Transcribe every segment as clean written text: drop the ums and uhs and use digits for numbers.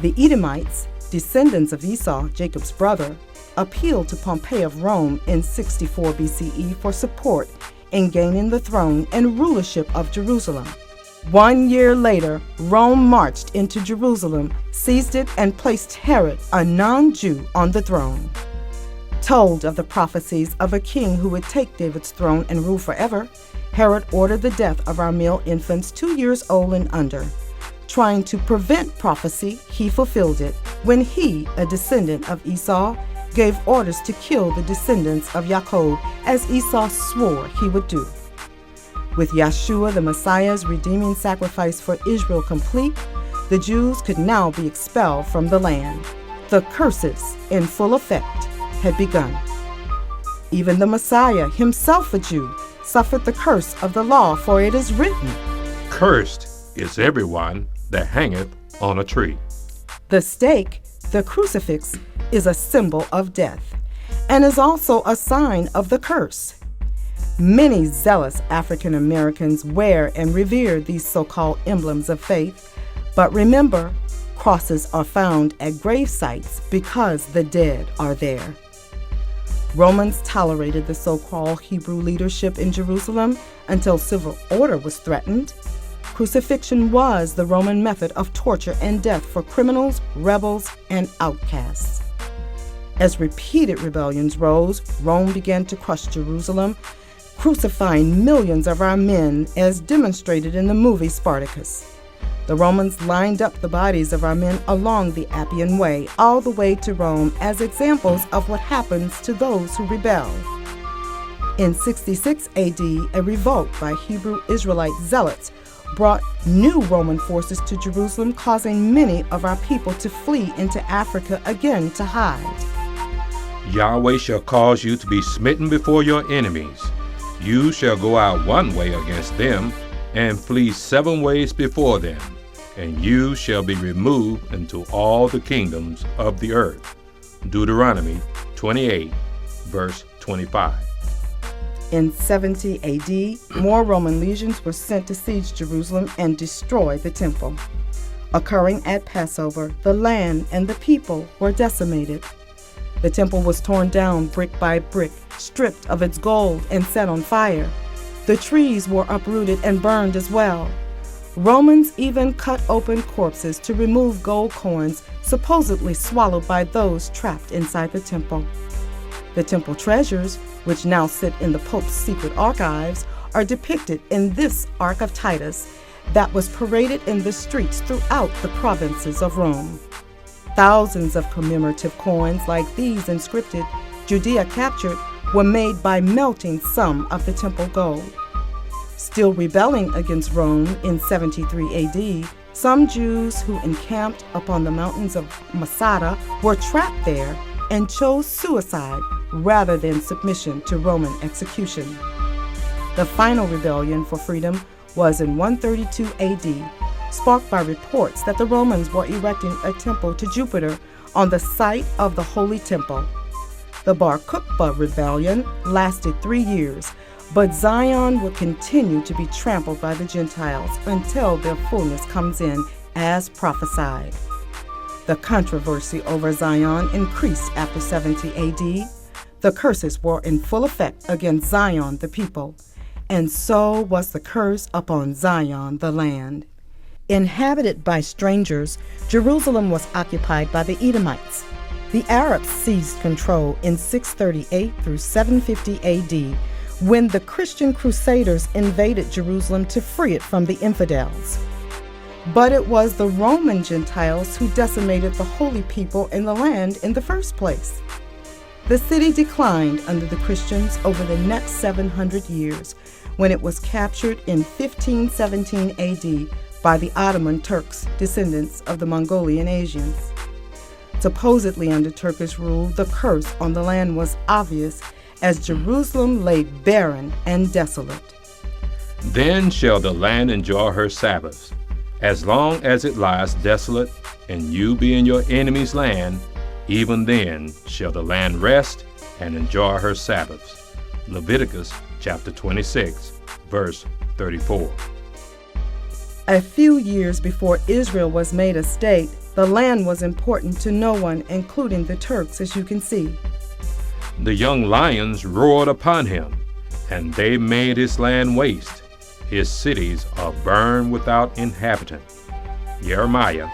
The Edomites, descendants of Esau, Jacob's brother, appealed to Pompey of Rome in 64 BCE for support in gaining the throne and rulership of Jerusalem. 1 year later, Rome marched into Jerusalem, seized it, and placed Herod, a non-Jew, on the throne. Told of the prophecies of a king who would take David's throne and rule forever, Herod ordered the death of our male infants 2 years old and under. Trying to prevent prophecy, he fulfilled it when he, a descendant of Esau, gave orders to kill the descendants of Jacob as Esau swore he would do. With Yeshua the Messiah's redeeming sacrifice for Israel complete, the Jews could now be expelled from the land. The curses, in full effect, had begun. Even the Messiah, himself a Jew, suffered the curse of the law, for it is written, "Cursed is everyone that hangeth on a tree." The stake, the crucifix, is a symbol of death and is also a sign of the curse. Many zealous African Americans wear and revere these so-called emblems of faith, but remember, crosses are found at grave sites because the dead are there. Romans tolerated the so-called Hebrew leadership in Jerusalem until civil order was threatened. Crucifixion was the Roman method of torture and death for criminals, rebels, and outcasts. As repeated rebellions rose, Rome began to crush Jerusalem, crucifying millions of our men as demonstrated in the movie Spartacus. The Romans lined up the bodies of our men along the Appian Way, all the way to Rome, as examples of what happens to those who rebel. In 66 AD, a revolt by Hebrew Israelite zealots brought new Roman forces to Jerusalem, causing many of our people to flee into Africa again to hide. Yahweh shall cause you to be smitten before your enemies. You shall go out one way against them, and flee 7 ways before them, and you shall be removed into all the kingdoms of the earth. Deuteronomy 28, verse 25. In 70 AD, more Roman legions were sent to siege Jerusalem and destroy the temple. Occurring at Passover, the land and the people were decimated. The temple was torn down brick by brick, stripped of its gold and set on fire. The trees were uprooted and burned as well. Romans even cut open corpses to remove gold coins supposedly swallowed by those trapped inside the temple. The temple treasures, which now sit in the Pope's secret archives, are depicted in this Ark of Titus that was paraded in the streets throughout the provinces of Rome. Thousands of commemorative coins like these inscripted, "Judea captured," were made by melting some of the temple gold. Still rebelling against Rome in 73 AD, some Jews who encamped upon the mountains of Masada were trapped there and chose suicide rather than submission to Roman execution. The final rebellion for freedom was in 132 AD, sparked by reports that the Romans were erecting a temple to Jupiter on the site of the Holy Temple. The Bar Kokhba rebellion lasted 3 years, but Zion would continue to be trampled by the Gentiles until their fullness comes in, as prophesied. The controversy over Zion increased after 70 AD. The curses were in full effect against Zion, the people, and so was the curse upon Zion, the land. Inhabited by strangers, Jerusalem was occupied by the Edomites. The Arabs seized control in 638 through 750 AD when the Christian Crusaders invaded Jerusalem to free it from the infidels. But it was the Roman Gentiles who decimated the holy people in the land in the first place. The city declined under the Christians over the next 700 years when it was captured in 1517 AD by the Ottoman Turks, descendants of the Mongolian Asians. Supposedly under Turkish rule, the curse on the land was obvious as Jerusalem lay barren and desolate. Then shall the land enjoy her Sabbaths, as long as it lies desolate, and you be in your enemy's land, even then shall the land rest and enjoy her Sabbaths. Leviticus chapter 26, verse 34. A few years before Israel was made a state, The land was important to no one, including the Turks, as you can see. The young lions roared upon him, and they made his land waste. His cities are burned without inhabitant. Jeremiah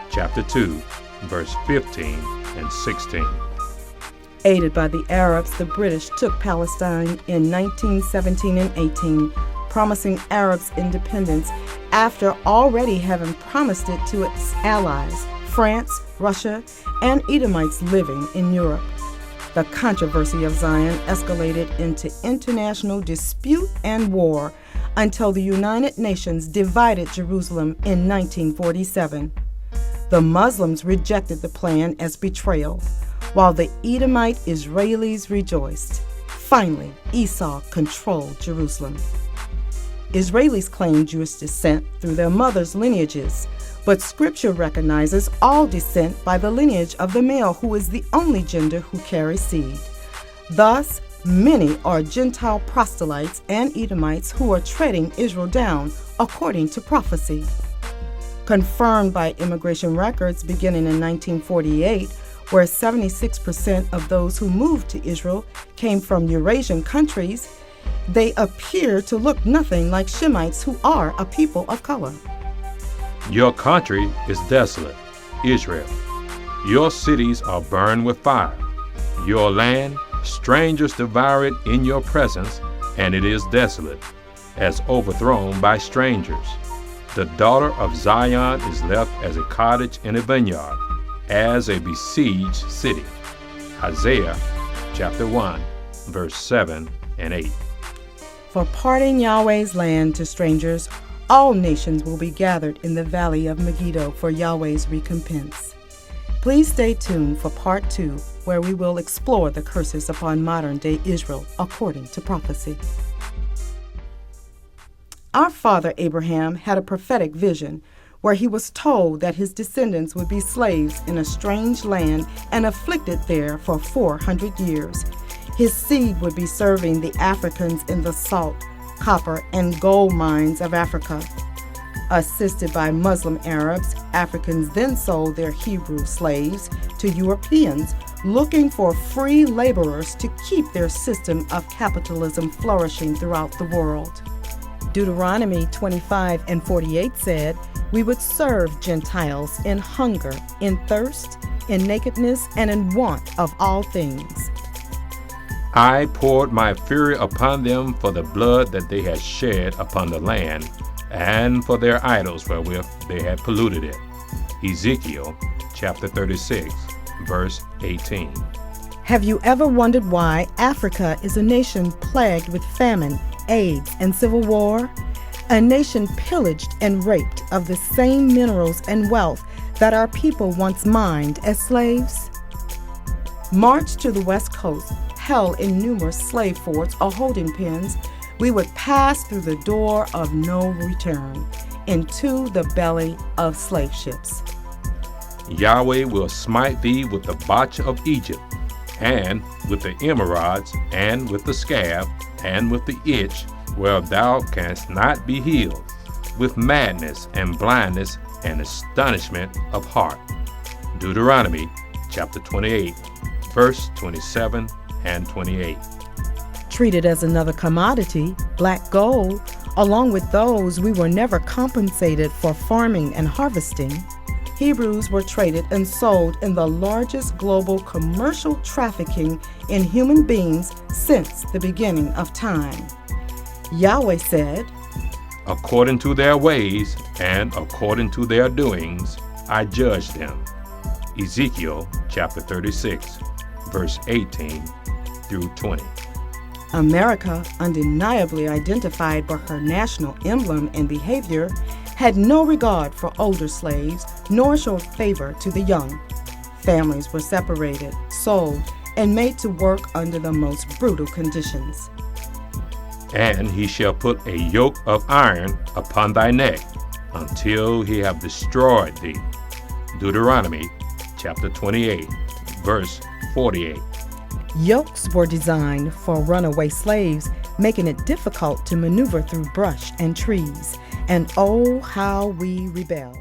chapter 2, verse 15 and 16. Aided by the Arabs, the British took Palestine in 1917 and 18, promising Arabs independence after already having promised it to its allies, France, Russia, and Edomites living in Europe. The controversy of Zion escalated into international dispute and war until the United Nations divided Jerusalem in 1947. The Muslims rejected the plan as betrayal, while the Edomite Israelis rejoiced. Finally, Esau controlled Jerusalem. Israelis claim Jewish descent through their mothers' lineages, but Scripture recognizes all descent by the lineage of the male, who is the only gender who carries seed. Thus, many are Gentile proselytes and Edomites who are treading Israel down, according to prophecy. Confirmed by immigration records beginning in 1948, where 76% of those who moved to Israel came from Eurasian countries, they appear to look nothing like Shemites, who are a people of color. Your country is desolate, Israel. Your cities are burned with fire. Your land, strangers devour it in your presence, and it is desolate, as overthrown by strangers. The daughter of Zion is left as a cottage in a vineyard, as a besieged city. Isaiah chapter 1, verse 7 and 8. For parting Yahweh's land to strangers, all nations will be gathered in the valley of Megiddo for Yahweh's recompense. Please stay tuned for part 2, where we will explore the curses upon modern-day Israel according to prophecy. Our father Abraham had a prophetic vision where he was told that his descendants would be slaves in a strange land and afflicted there for 400 years. His seed would be serving the Africans in the salt, copper, and gold mines of Africa. Assisted by Muslim Arabs, Africans then sold their Hebrew slaves to Europeans, looking for free laborers to keep their system of capitalism flourishing throughout the world. Deuteronomy 25 and 48 said, "We would serve Gentiles in hunger, in thirst, in nakedness, and in want of all things." I poured my fury upon them for the blood that they had shed upon the land, and for their idols wherewith they had polluted it. Ezekiel chapter 36, verse 18. Have you ever wondered why Africa is a nation plagued with famine, AIDS, and civil war? A nation pillaged and raped of the same minerals and wealth that our people once mined as slaves? Marched to the West Coast, held in numerous slave forts or holding pens, we would pass through the door of no return into the belly of slave ships. Yahweh will smite thee with the botch of Egypt, and with the emerods, and with the scab, and with the itch, where thou canst not be healed, with madness and blindness and astonishment of heart. Deuteronomy chapter 28, verse 27 and 28. Treated as another commodity, black gold, along with those we were never compensated for farming and harvesting, Hebrews were traded and sold in the largest global commercial trafficking in human beings since the beginning of time. Yahweh said, "According to their ways and according to their doings, I judge them." Ezekiel chapter 36, verse 18 through 20. America, undeniably identified by her national emblem and behavior, had no regard for older slaves, nor showed favor to the young. Families were separated, sold, and made to work under the most brutal conditions. "And he shall put a yoke of iron upon thy neck, until he have destroyed thee." Deuteronomy chapter 28, verse 48. Yokes were designed for runaway slaves, making it difficult to maneuver through brush and trees. And oh, how we rebelled.